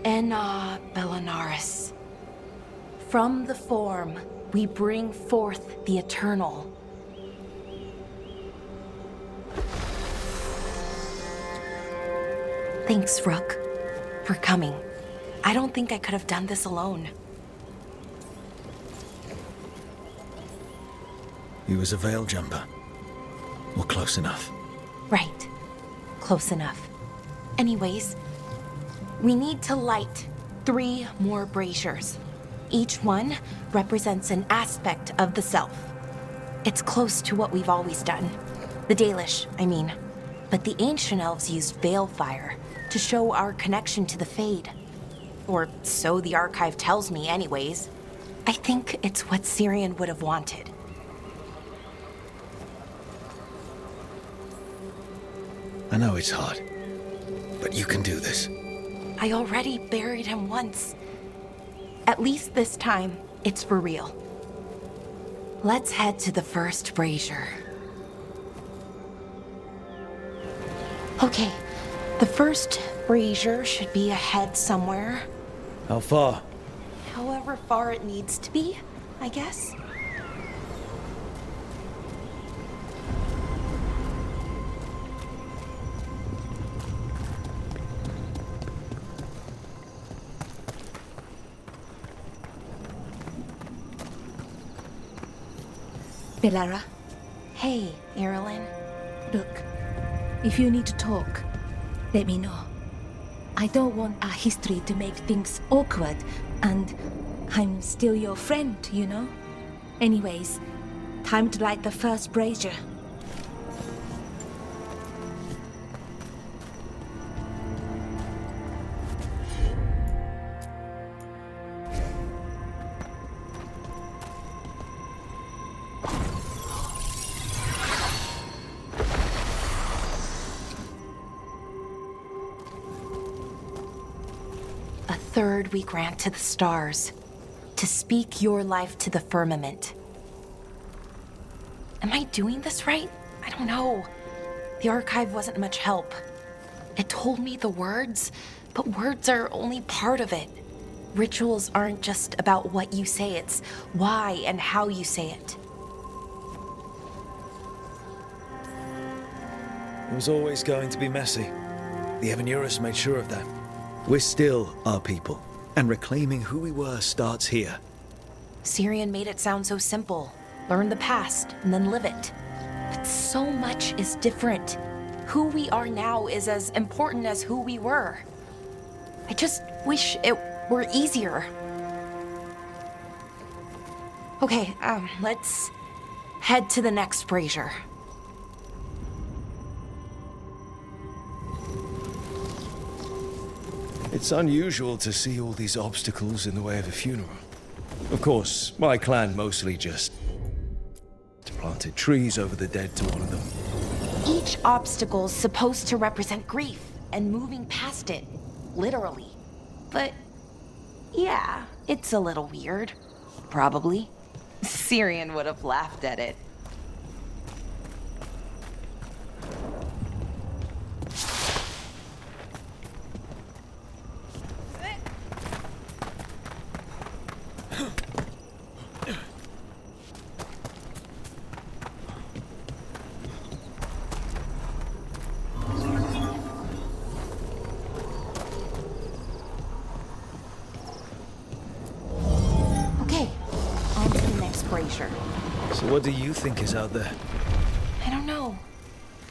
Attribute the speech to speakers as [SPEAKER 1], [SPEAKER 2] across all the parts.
[SPEAKER 1] Anaris. From the form, we bring forth the eternal. Thanks, Rook, for coming. I don't think I could have done this alone.
[SPEAKER 2] He was a Veil Jumper. Or close enough.
[SPEAKER 1] Right. Close enough. Anyways, we need to light 3 more braziers. Each one represents an aspect of the self. It's close to what we've always done. The Dalish, I mean. But the ancient elves used veil fire to show our connection to the Fade. Or so the archive tells me anyways. I think it's what Cyrian would have wanted.
[SPEAKER 2] I know it's hard, but you can do this.
[SPEAKER 1] I already buried him once. At least this time, it's for real. Let's head to the first brazier. Okay, the first brazier should be ahead somewhere.
[SPEAKER 2] How far?
[SPEAKER 1] However far it needs to be, I guess.
[SPEAKER 3] Bellara,
[SPEAKER 1] Hey, Irilyn.
[SPEAKER 3] look, if you need to talk, let me know. I don't want our history to make things awkward, and I'm still your friend, you know? Anyways, time to light the first brazier.
[SPEAKER 1] A third we grant to the stars, to speak your life to the firmament. Am I doing this right? I don't know. The archive wasn't much help. It told me the words, but words are only part of it. Rituals aren't just about what you say, it's why and how you say it.
[SPEAKER 2] It was always going to be messy. The Anaris made sure of that. We're still our people, and reclaiming who we were starts here.
[SPEAKER 1] Cyrian made it sound so simple. Learn the past, and then live it. But so much is different. Who we are now is as important as who we were. I just wish it were easier. Okay, let's head to the next brazier.
[SPEAKER 4] It's unusual to see all these obstacles in the way of a funeral. Of course, my clan mostly just planted trees over the dead to honor them.
[SPEAKER 1] Each obstacle's supposed to represent grief and moving past it, literally. But yeah, it's a little weird. Probably. Cyrian would have laughed at it.
[SPEAKER 2] So what do you think is out there?
[SPEAKER 1] I don't know.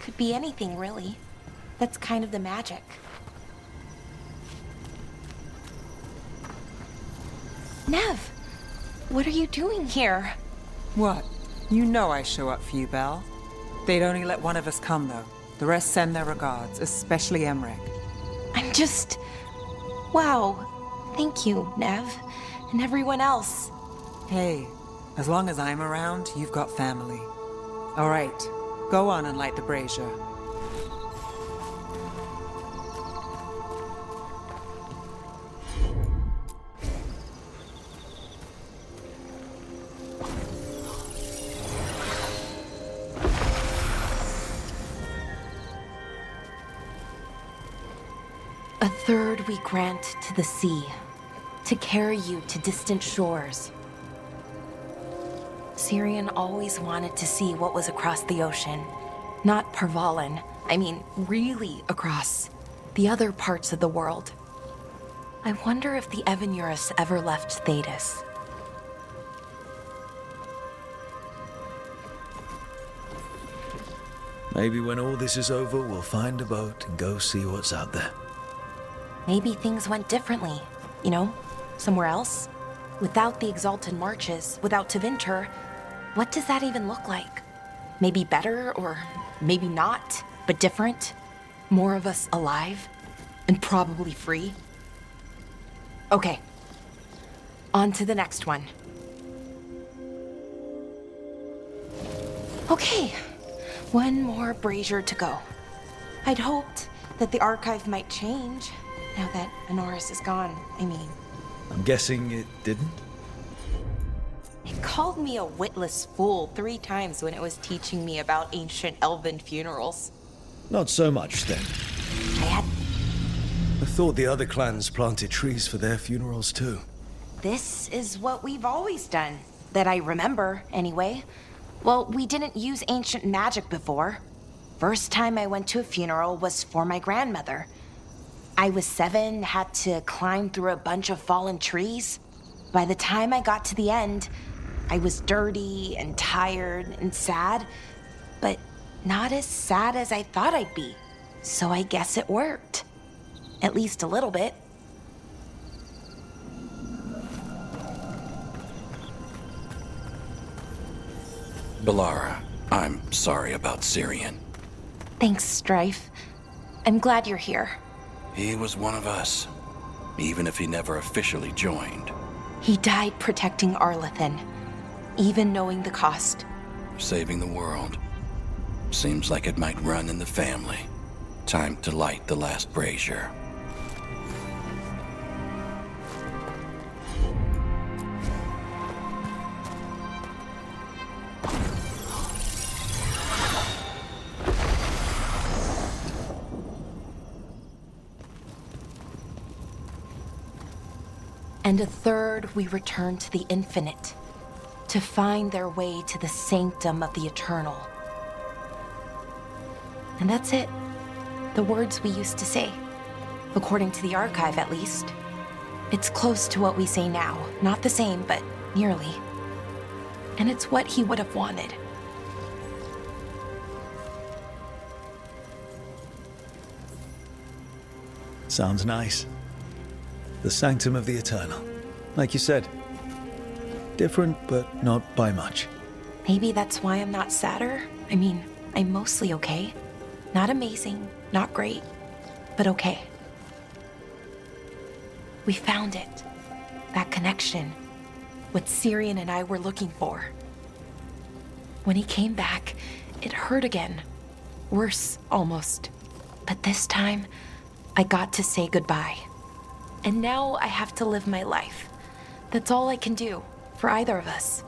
[SPEAKER 1] Could be anything, really. That's kind of the magic. Nev, what are you doing here?
[SPEAKER 5] What? You know I show up for you, Belle. They'd only let one of us come, though. The rest send their regards, especially Emmrich.
[SPEAKER 1] I'm just... Wow. Thank you, Nev. And everyone else.
[SPEAKER 5] Hey, as long as I'm around, you've got family. All right, go on and light the brazier.
[SPEAKER 1] A third we grant to the sea, to carry you to distant shores. Cyrian always wanted to see what was across the ocean. Not Parvalan, I mean really across. The other parts of the world. I wonder if the Anaris ever left Thedas.
[SPEAKER 2] Maybe when all this is over, we'll find a boat and go see what's out there.
[SPEAKER 1] Maybe things went differently, you know, somewhere else. Without the Exalted Marches, without Tevinter, what does that even look like? Maybe better, or maybe not, but different? More of us alive, and probably free? Okay, on to the next one. Okay, one more brazier to go. I'd hoped that the archive might change, now that Anaris is gone, I mean.
[SPEAKER 2] I'm guessing it didn't?
[SPEAKER 1] It called me a witless fool 3 times when it was teaching me about ancient elven funerals.
[SPEAKER 2] Not so much, then.
[SPEAKER 4] I thought the other clans planted trees for their funerals too.
[SPEAKER 1] This is what we've always done, that I remember, anyway. Well, we didn't use ancient magic before. First time I went to a funeral was for my grandmother. I was 7, had to climb through a bunch of fallen trees. By the time I got to the end, I was dirty and tired and sad, but not as sad as I thought I'd be. So I guess it worked. At least a little bit.
[SPEAKER 6] Bellara, I'm sorry about Cyrian.
[SPEAKER 1] Thanks, Strife. I'm glad you're here.
[SPEAKER 6] He was one of us, even if he never officially joined.
[SPEAKER 1] He died protecting Arlathan, even knowing the cost.
[SPEAKER 6] Saving the world. Seems like it might run in the family. Time to light the last brazier.
[SPEAKER 1] And a third we return to the infinite, to find their way to the sanctum of the eternal. And that's it. The words we used to say. According to the archive, at least. It's close to what we say now. Not the same, but nearly. And it's what he would have wanted.
[SPEAKER 2] Sounds nice. The sanctum of the eternal. Like you said. Different, but not by much.
[SPEAKER 1] Maybe that's why I'm not sadder. I mean, I'm mostly okay. Not amazing, not great, but okay. We found it. That connection. What Cyrian and I were looking for. When he came back, it hurt again. Worse, almost. But this time, I got to say goodbye. And now I have to live my life. That's all I can do, for either of us.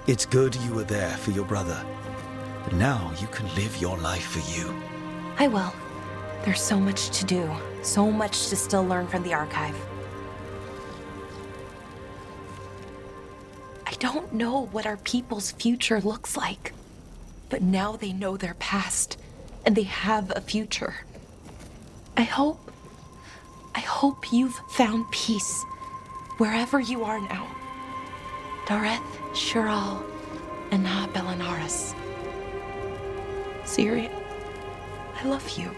[SPEAKER 2] It's good you were there for your brother. But now you can live your life for you.
[SPEAKER 1] I will. There's so much to do, so much to still learn from the archive. I don't know what our people's future looks like, but now they know their past, and they have a future. I hope you've found peace, wherever you are now. Dareth, Shural, and Bellara. Cyrian, I love you.